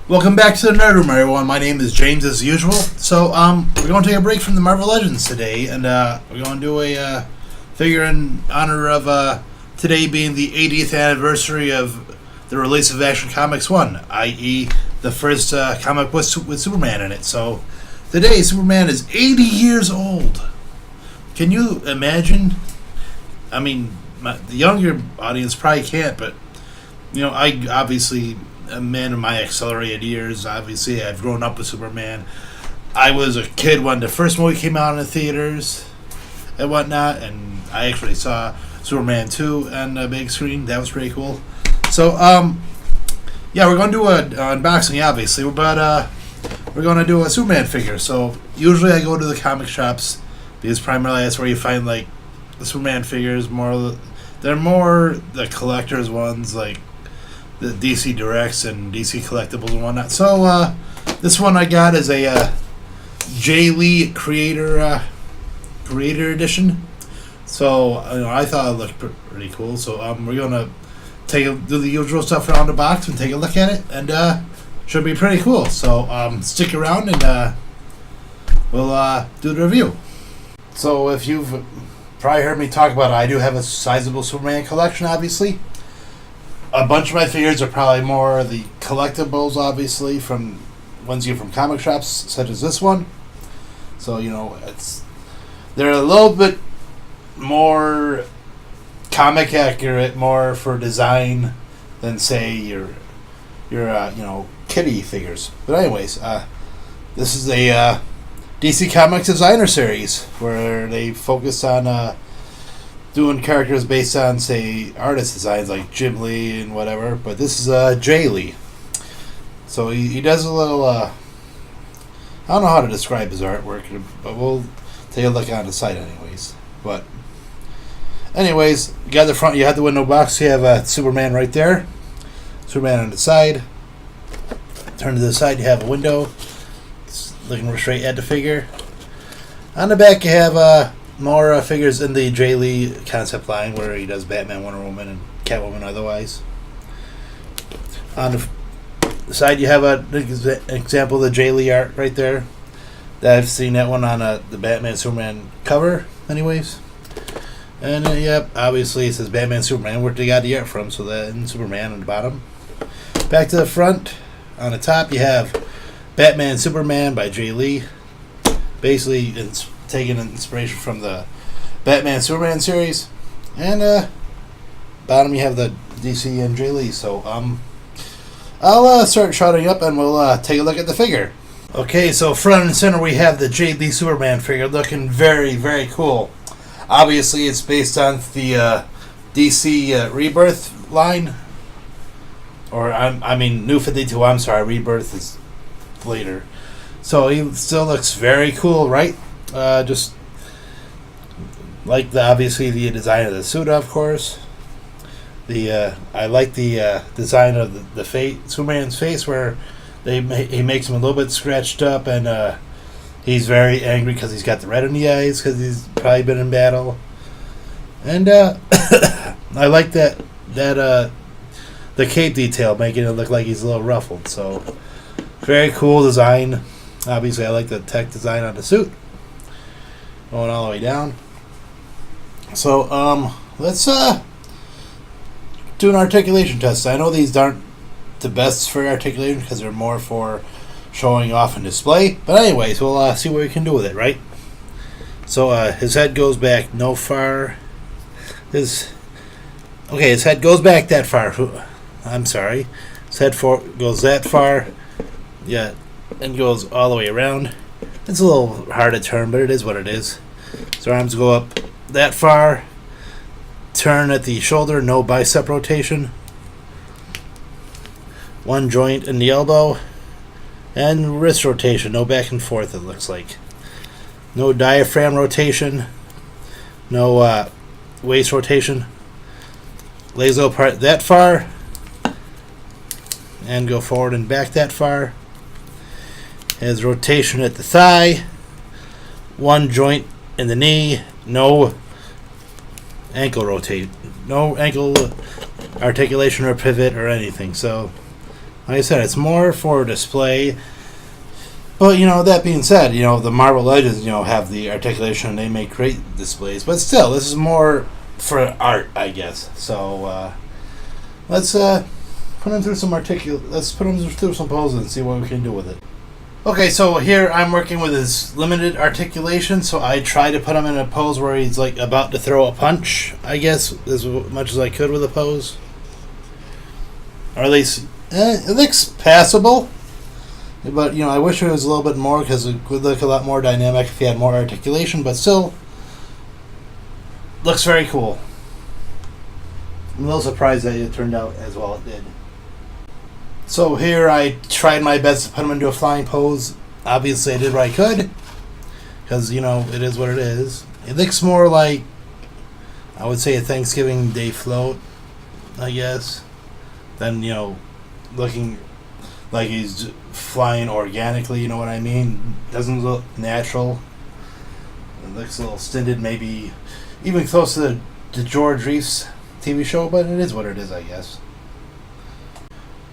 Welcome back to the Nerd Room, everyone. My name is James, as usual. So, we're going to take a break from the Marvel Legends today, and we're going to do a figure in honor of today being the 80th anniversary of the release of Action Comics 1, i.e., the first comic with Superman in it. So, today, Superman is 80 years old. Can you imagine? I mean, the younger audience probably can't, but, you know, I obviously... a man in my accelerated years. Obviously, I've grown up with Superman. I was a kid when the first movie came out in the theaters and whatnot, and I actually saw Superman 2 on the big screen. That was pretty cool. So, yeah, we're going to do an unboxing, obviously, but we're going to do a Superman figure. So, usually I go to the comic shops because primarily that's where you find, like, the Superman figures. They're more the collector's ones, like the DC Directs and DC Collectibles and whatnot. So, this one I got is a Jae Lee Creator Edition. So, I thought it looked pretty cool. So, we're gonna do the usual stuff around the box and take a look at it, and should be pretty cool. So, stick around and we'll do the review. So, if you've probably heard me talk about it, I do have a sizable Superman collection, obviously. A bunch of my figures are probably more the collectibles, obviously, from ones you get from comic shops, such as this one. So, they're a little bit more comic accurate, more for design than, say, your kitty figures. But anyways, this is a DC Comics designer series where they focus on doing characters based on, say, artist designs like Jae Lee and whatever, but this is Jae Lee. So he does a little, I don't know how to describe his artwork, but we'll take a look on the site anyways. But anyways, you got the front, you have the window box, you have Superman right there, Superman on the side. Turn to the side, you have a window, it's looking straight at the figure. On the back you have more figures in the Jae Lee concept line where he does Batman, Wonder Woman, and Catwoman otherwise. On the side you have an example of the Jae Lee art right there. I've seen that one on the Batman Superman cover anyways. And yep, obviously it says Batman Superman, where they got the art from, so that and Superman on the bottom. Back to the front, on the top you have Batman Superman by Jae Lee. Basically it's taking inspiration from the Batman Superman series, and bottom you have the DC and Jae Lee. So I'll start shouting up and we'll take a look at the figure. Okay, so front and center we have the Jae Lee Superman figure, looking very, very cool. Obviously it's based on the DC Rebirth line, or I mean New 52. I'm sorry, Rebirth is later. So he still looks very cool, right? Just like obviously the design of the suit, of course. I like the design of the Superman's face, where he makes him a little bit scratched up, and he's very angry because he's got the red in the eyes because he's probably been in battle. And I like that the cape detail, making it look like he's a little ruffled. So very cool design. Obviously, I like the tech design on the suit. Going all the way down. So, let's do an articulation test. I know these aren't the best for articulation because they're more for showing off and display. But anyways, we'll see what we can do with it, right? So, his head goes back no far. His head goes back that far. I'm sorry. His head goes that far. Yeah, and goes all the way around. It's a little hard to turn, but it is what it is. So arms go up that far. Turn at the shoulder, no bicep rotation. One joint in the elbow. And wrist rotation, no back and forth, it looks like. No diaphragm rotation. No waist rotation. Legs go apart that far. And go forward and back that far. Has rotation at the thigh. One joint in the knee. No ankle articulation or pivot or anything. So Like I said, it's more for display. But, that being said, the Marvel Legends, have the articulation. They make great displays. But still, this is more for art, I guess. So, let's put them through some Let's put them through some poses and see what we can do with it. Okay, so here I'm working with his limited articulation. So I try to put him in a pose where he's like about to throw a punch, I guess, as much as I could with the pose. Or at least, it looks passable. But, I wish it was a little bit more because it would look a lot more dynamic if he had more articulation. But still, looks very cool. I'm a little surprised that it turned out as well as it did. So here I tried my best to put him into a flying pose. Obviously I did what I could. Because, it is what it is. It looks more like, I would say, a Thanksgiving Day float, I guess. Than, looking like he's flying organically, you know what I mean? Doesn't look natural. It looks a little stinted, maybe even close to the George Reeves TV show, but it is what it is, I guess.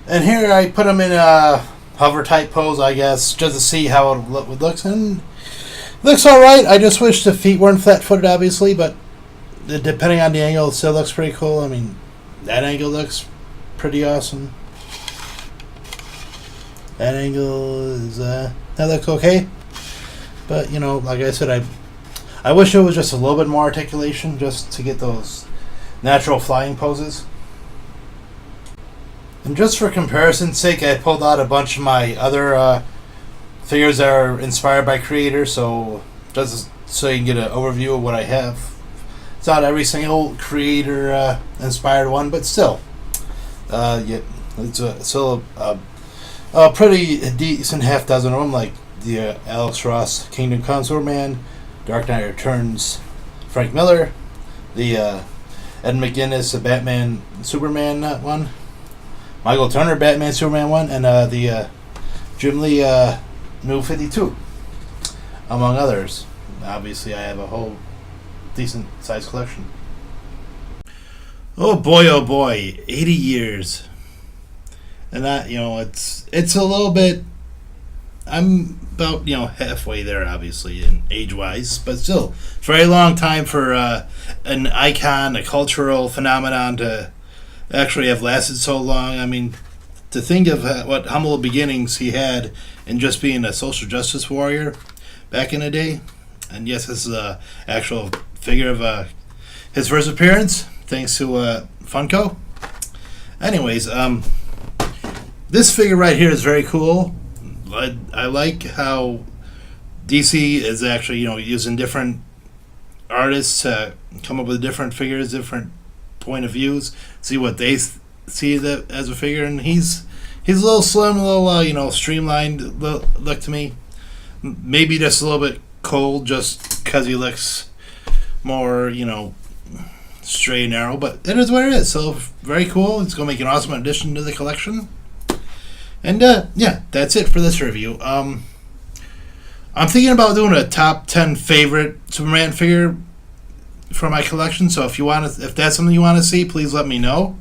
And here I put him in a hover type pose, I guess, just to see how it looks, and it looks alright. I just wish the feet weren't flat-footed, obviously, but depending on the angle, it still looks pretty cool. I mean, that angle looks pretty awesome. That angle is, that looks okay. But, like I said, I wish it was just a little bit more articulation just to get those natural flying poses. And just for comparison's sake, I pulled out a bunch of my other figures that are inspired by creators, so just so you can get an overview of what I have. It's not every single creator inspired one, but still, yeah, it's still a pretty decent half dozen of them, like the Alex Ross Kingdom Come Superman, Dark Knight Returns Frank Miller, the Ed McGuinness the Batman Superman one, Michael Turner Batman Superman one, and the Jim Lee New 52, among others. Obviously, I have a whole decent sized collection. Oh boy, 80 years. And that, it's a little bit, I'm about, halfway there, obviously, in age-wise, but still, very long time for an icon, a cultural phenomenon to actually have lasted so long. I mean, to think of what humble beginnings he had in just being a social justice warrior back in the day. And yes, this is an actual figure of his first appearance, thanks to Funko. Anyways, this figure right here is very cool. I like how DC is actually, using different artists to come up with different figures, different point of views, see what they see that as a figure. And he's a little slim, a little, streamlined look to me. Maybe just a little bit cold, just because he looks more, straight and narrow. But it is what it is. So very cool. It's going to make an awesome addition to the collection. And, yeah, that's it for this review. I'm thinking about doing a top 10 favorite Superman figure for my collection. So if that's something you want to see, please let me know.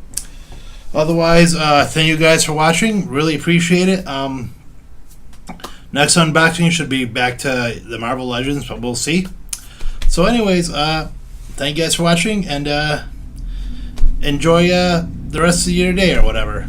Otherwise, thank you guys for watching. Really appreciate it. Next unboxing should be back to the Marvel Legends, but we'll see. So anyways, thank you guys for watching, and enjoy the rest of your day or whatever.